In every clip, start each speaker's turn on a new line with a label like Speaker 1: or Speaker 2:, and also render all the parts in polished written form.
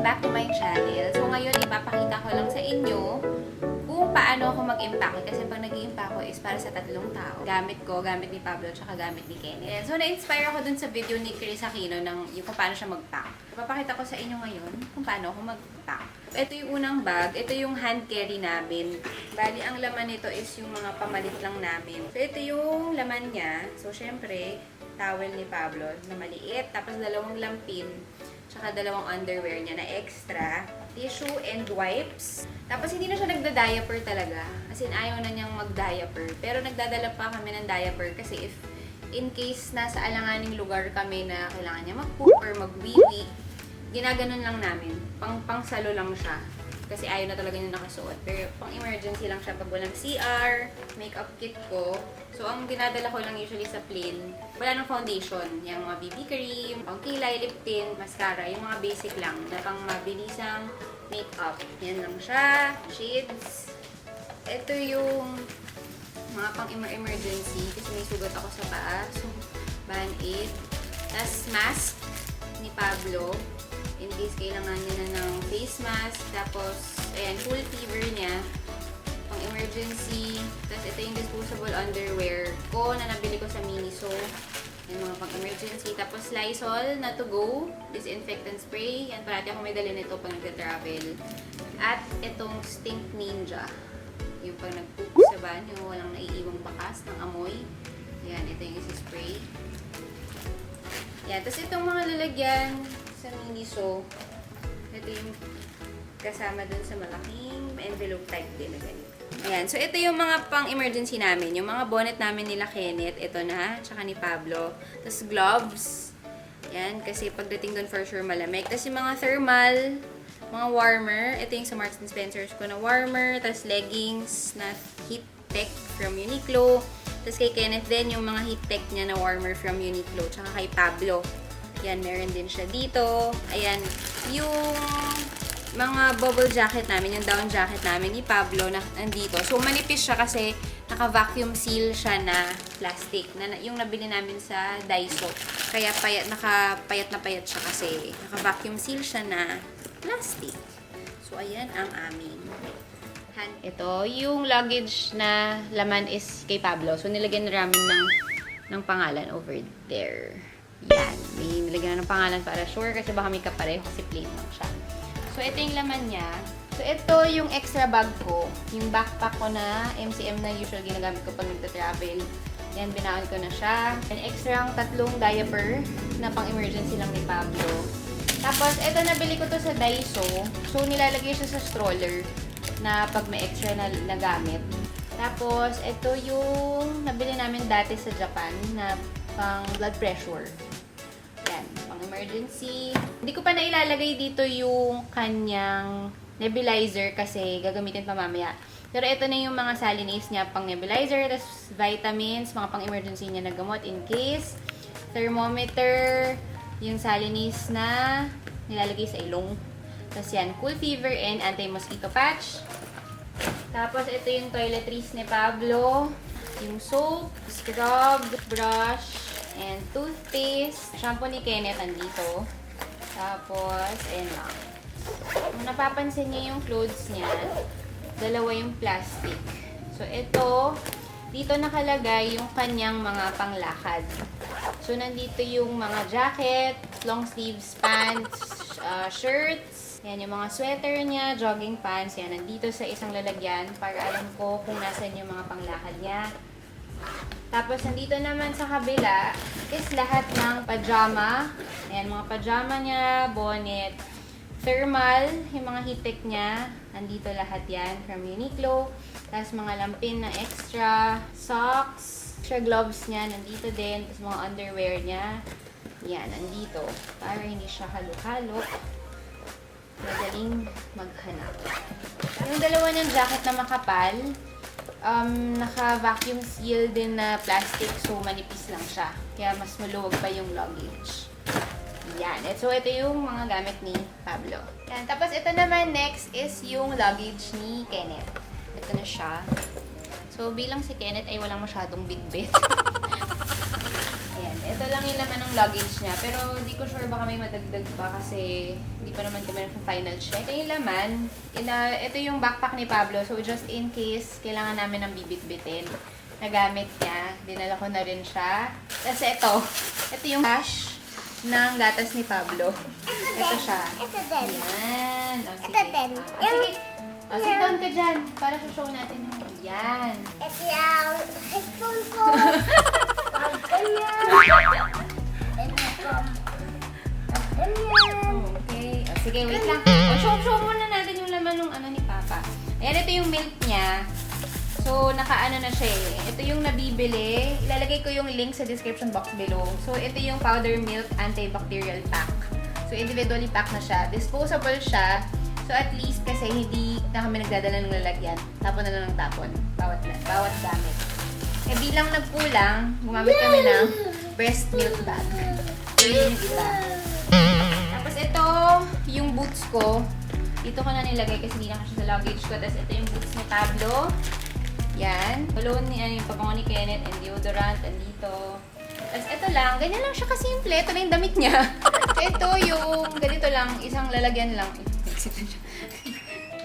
Speaker 1: back to my channel. So ngayon, ipapakita ko lang sa inyo kung paano ako mag-impake. Kasi pag nag-i-impake ko is para sa tatlong tao. Gamit ko, gamit ni Pablo, tsaka gamit ni Kenneth. So na-inspire ako dun sa video ni Kris Aquino ng yung kung paano siya mag-pack. Ipapakita ko sa inyo ngayon kung paano ako mag-pack. Ito yung unang bag. Ito yung hand carry namin. Bali, ang laman nito is yung mga pamalit lang namin. So ito yung laman niya. So syempre, towel ni Pablo na maliit. Tapos dalawang lampin. Tsaka dalawang underwear niya na extra. Tissue and wipes. Tapos hindi na siya nagda-diaper talaga. As in, ayaw na niyang mag-diaper. Pero nagdadala pa kami ng diaper kasi if in case nasa alanganing lugar kami na kailangan niya mag-poop or mag-wee-wee, ginaganon lang namin. Pang-salo lang siya. Kasi ayaw na talaga niya nakasuot. Pero pang-emergency lang siya pag walang CR, makeup kit ko. So, ang dinadala ko lang usually sa plain, wala nang foundation. Yung mga BB cream, pang-kilay, lip tint, mascara. Yung mga basic lang na pang mabilisang makeup. Yan lang siya. Shades. Ito yung mga pang-emergency kasi may sugat ako sa paa. So, Band-Aid. Tapos, mask ni Pablo. In case kailangan niya na ng face mask. Tapos, ayan, full fever niya. Pang emergency. Tapos, ito yung disposable underwear ko na nabili ko sa Miniso. Yan, mga pang emergency. Tapos, Lysol na to go. Disinfectant spray. Yan, parati ako may dali nito pag nag-travel. At itong Stink Ninja. Yung pag nag-poop sa van, yung walang naiiwang bakas ng amoy. Yan, ito yung isi-spray. Yan, tapos itong mga lalagyan sa Miniso. Ito yung kasama dun sa malaking envelope type din na ganito. Ayan. So, ito yung mga pang-emergency namin. Yung mga bonnet namin nila Kenneth. Ito na. Tsaka ni Pablo. Tapos, gloves. Ayan. Kasi pagdating dun for sure malamig. Tapos, yung mga thermal, mga warmer. Ito yung sa Marks & Spencer's ko na warmer. Tapos, leggings na heat tech from Uniqlo. Tapos, kay Kenneth din yung mga heat tech niya na warmer from Uniqlo. Tsaka kay Pablo. Yan, meron din siya dito. Ayan, yung mga bubble jacket namin, yung down jacket namin ni Pablo na nandito. So, manipis siya kasi naka-vacuum seal siya na plastic. Yung nabili namin sa Daiso. Kaya nakapayat na payat siya kasi naka-vacuum seal siya na plastic. So, ayan ang aming hand. Ito, yung luggage na laman is kay Pablo. So, nilagyan na namin ng pangalan over there. Yan. May nilagyan na ng pangalan para sure kasi baka may kapareho kasi plain lang siya. So, ito yung laman niya. So, ito yung extra bag ko. Yung backpack ko na MCM na usual ginagamit ko pag nagta-travel. Yan, binaon ko na siya. And extra ang tatlong diaper na pang-emergency lang ni Pablo. Tapos, ito nabili ko to sa Daiso. So, nilalagay siya sa stroller na pag may extra na gamit. Tapos, ito yung nabili namin dati sa Japan na pang blood pressure. Yan, pang emergency. Hindi ko pa nailalagay dito yung kanyang nebulizer kasi gagamitin pa mamaya. Pero ito na yung mga salinase niya pang nebulizer, tapos vitamins, mga pang emergency niya na gamot in case. Thermometer, yung salinase na nilalagay sa ilong. Tapos yan, cool fever and anti-mosquito patch. Tapos ito yung toiletries ni Pablo. Yung soap, scrub, brush, and toothpaste. Shampoo ni Kenneth andito. Tapos, ayan lang. Kung napapansin niyo yung clothes niya, dalawa yung plastic. So, ito, dito nakalagay yung kanyang mga panglakad. So, nandito yung mga jacket, long sleeves pants, shirts. Yan, yung mga sweater niya, jogging pants. Yan, nandito sa isang lalagyan para alam ko kung nasan yung mga panglakad niya. Tapos, nandito naman sa kabila is lahat ng pajama. Ayan, mga pajama niya, bonnet, thermal, yung mga heat-tech niya. Nandito lahat yan from Uniqlo. Tapos, mga lampin na extra, socks, extra gloves niya, nandito din. Tapos, mga underwear niya. Yan, nandito. Para hindi siya halo-halo. Madaling maghanap. Yung dalawa niyang jacket na makapal, naka-vacuum seal din na plastic, so manipis lang siya. Kaya mas maluwag pa yung luggage. Yan. So, ito yung mga gamit ni Pablo. Yan. Tapos, ito naman next is yung luggage ni Kenneth. Ito na siya. So, bilang si Kenneth ay walang masyadong big bit. Ayan. Ito lang yung laman ng luggage niya. Pero hindi ko sure baka may madagdag pa kasi hindi pa naman kami ng final check. Ito yung laman. Ito yung backpack ni Pablo. So, just in case kailangan namin ng bibit-bitin. Nagamit niya. Dinala ko na rin siya. Tapos ito yung cash ng gatas ni Pablo. Ito siya.
Speaker 2: Ito din.
Speaker 1: Yan. O, sige.
Speaker 2: Ito din.
Speaker 1: Sige. O, sit down ka dyan. Para sa show natin. Yan.
Speaker 2: Ito yung headphone ko.
Speaker 1: Okay. O, sige, wait lang. O, show muna natin yung laman ng ano ni Papa. Ayan, ito yung milk niya. So, nakaano na siya eh. Ito yung nabibili. Ilalagay ko yung link sa description box below. So, ito yung powder milk antibacterial pack. So, individually pack na siya. Disposable siya. So, at least kasi hindi na kami nagdadala ng lalagyan. Tapon na lang ng tapon. Bawat gamit. Eh, bilang nagkulang, gumamit kami ng breast milk bag. So, yun yung iba. Tapos, ito yung boots ko. Dito ko na nilagay kasi hindi na kasi sa luggage ko. Tapos, ito yung boots ni Pablo. Yan. Balon ni yung pabango ni Kenneth and deodorant andito. Tapos ito lang, ganyan lang siya kasimple. Ito na yung damit niya. Ito yung, ganito lang, isang lalagyan lang.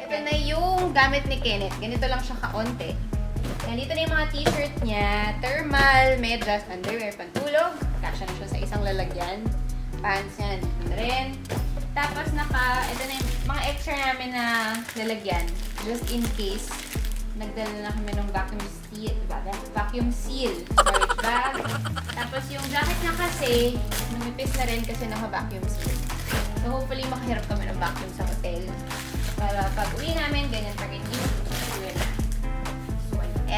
Speaker 1: Ito na yung gamit ni Kenneth. Ganito lang siya kaonte. Nandito na yung mga t-shirt niya. Thermal, medyas, underwear, pantulog. Kasya na siya sa isang lalagyan. Pants niya, nandito na rin. Tapos ito na yung mga extra namin na lalagyan. Just in case. Nagdala na kami ng vacuum seal storage bag. Tapos yung jacket niya kasi, numipis na rin kasi naka-vacuum seal. So hopefully makahirap kami ng vacuum sa hotel. Para pag uwi namin, ganyan pa rin yung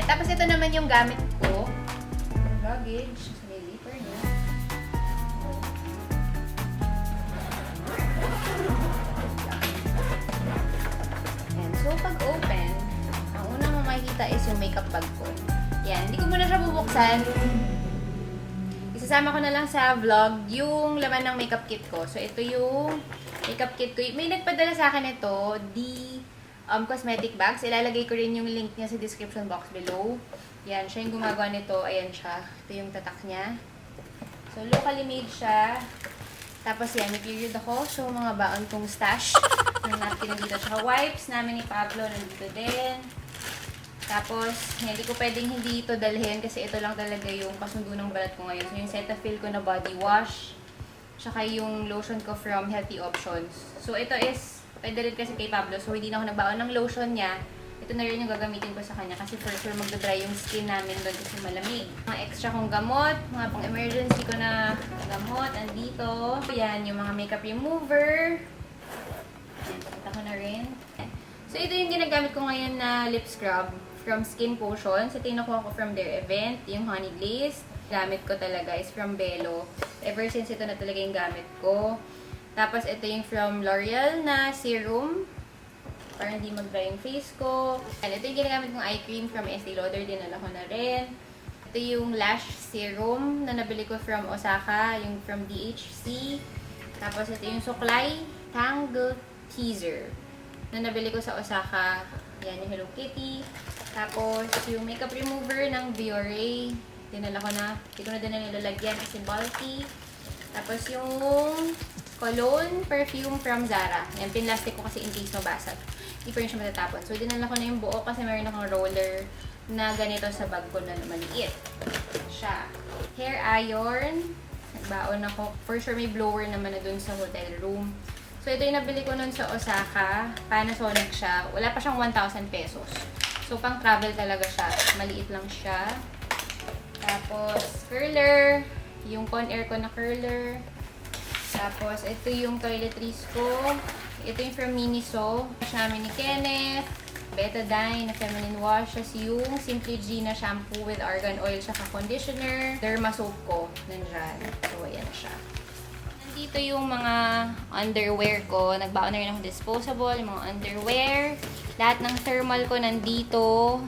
Speaker 1: tapos ito naman yung gamit ko. Luggage. Sa may zipper niya. So pag open, makikita is yung makeup bag ko. Yan, hindi ko muna siya bubuksan. Isasama ko na lang sa vlog yung laman ng makeup kit ko. So, ito yung makeup kit ko. May nagpadala sa akin ito, cosmetic bags. Ilalagay ko rin yung link niya sa description box below. Yan, siya yung gumagawa nito. Ayan siya. Ito yung tatak niya. So, locally made siya. Tapos yan, may period ako. So, mga baon kong stash. Yung napkin nandito. Tsaka wipes namin ni Pablo nandito din. Tapos, hindi ko pwedeng hindi ito dalhin kasi ito lang talaga yung kasundo ng balat ko ngayon. So, yung Cetaphil ko na body wash, tsaka yung lotion ko from Healthy Options. So, ito is, pwede rin kasi kay Pablo. So, hindi na ako nagbaon ng lotion niya. Ito na rin yung gagamitin ko sa kanya kasi for sure magdadry yung skin namin doon kasi malamig. Mga extra kong gamot, mga pang-emergency ko na gamot, andito. Yan, yung mga makeup remover. Yan, pakita ko na rin. So, ito yung ginagamit ko ngayon na lip scrub from Skin Potions. Ito yung nakuha ko from their event, yung Honey Glaze. Gamit ko talaga is from Bello. Ever since ito na talaga yung gamit ko. Tapos ito yung from L'Oreal na serum. Para hindi mag-dry yung face ko. And ito yung ginagamit kong eye cream from Estee Lauder. Dinala ko na rin. Ito yung lash serum na nabili ko from Osaka. Yung from DHC. Tapos ito yung Suklay Tangle Teaser na nabili ko sa Osaka. Yan yung Hello Kitty. Tapos, yung makeup remover ng Biore. Dinala ko na. Hindi ko na din nilalagyan kasi bulky. Tapos, yung cologne perfume from Zara. Yan, pinlastic ko kasi in case mabasag. Hindi pa rin siya matatapon. So, dinala ko na yung buo kasi meron akong roller na ganito sa bag ko na maliit. Siya. Hair iron. Nagbaon ako. For sure, may blower naman na dun sa hotel room. So, ito yung nabili ko nun sa Osaka. Panasonic siya. Wala pa siyang 1,000 pesos. So, pang travel talaga siya. Maliit lang siya. Tapos, curler. Yung Conair ko na curler. Tapos, ito yung toiletries ko. Ito yung from Miniso. Wash namin ni Kenneth. Betadine na feminine wash. Tapos yung Simply G na shampoo with argan oil saka conditioner. Derma soap ko. Nandyan. So, ayan siya. Dito yung mga underwear ko. Nagbaon na rin ako disposable. Yung mga underwear. Lahat ng thermal ko nandito.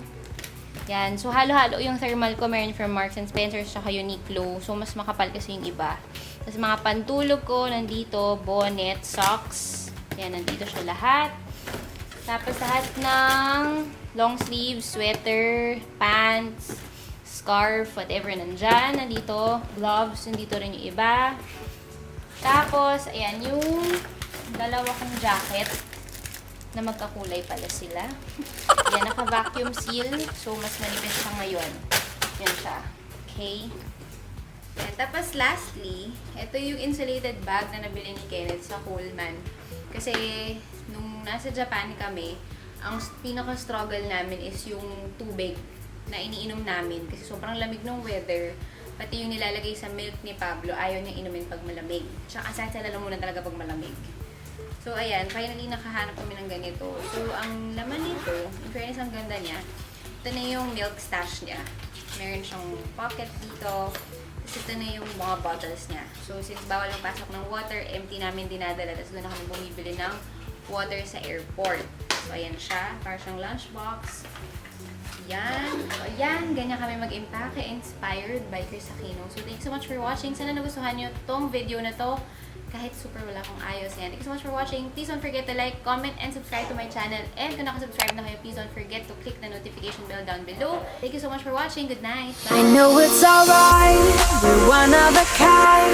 Speaker 1: Yan. So, halo-halo yung thermal ko. Meron from Marks and Spencer saka Uniqlo. So, mas makapal kasi yung iba. Tapos, mga pantulog ko nandito. Bonnet, socks. Yan. Nandito siya lahat. Tapos, lahat ng long sleeve, sweater, pants, scarf, whatever nandyan. Nandito, gloves, nandito rin yung iba. Tapos, ayan, yung dalawa kong jacket na magkakulay pala sila. Yan, naka-vacuum seal. So, mas manipis siya ngayon. Yan siya. Okay. Yan. Tapos, lastly, ito yung insulated bag na nabili ni Kenneth sa Coleman. Kasi, nung nasa Japan kami, ang pinaka-struggle namin is yung tubig na iniinom namin. Kasi sobrang lamig ng weather. Pati yung nilalagay sa milk ni Pablo, ayaw niya inumin pag malamig. Tsaka sasala lang muna talaga pag malamig. So, ayan. Finally, nakahanap kami ng ganito. So, ang laman nito, in fairness, ang ganda niya. Ito na yung milk stash niya. Meron siyang pocket dito. Tapos ito na yung mga bottles niya. So, since bawal ang pasok ng water, empty namin dinadala. Tapos doon na kami bumibili ng water sa airport. So, ayan siya. Parang siyang lunchbox. Yan. So, ayan. Ganyan kami mag-impake. Inspired by Kris Aquino. So, thanks so much for watching. Sana nagustuhan nyo tong video na to. Kahit super wala akong ayos yan. Thank you so much for watching. Please don't forget to like, comment, and subscribe to my channel. And kung nakasubscribe na kayo, please don't forget to click the notification bell down below. Thank you so much for watching. Good night. Bye!
Speaker 3: I know it's alright, we're one of a kind.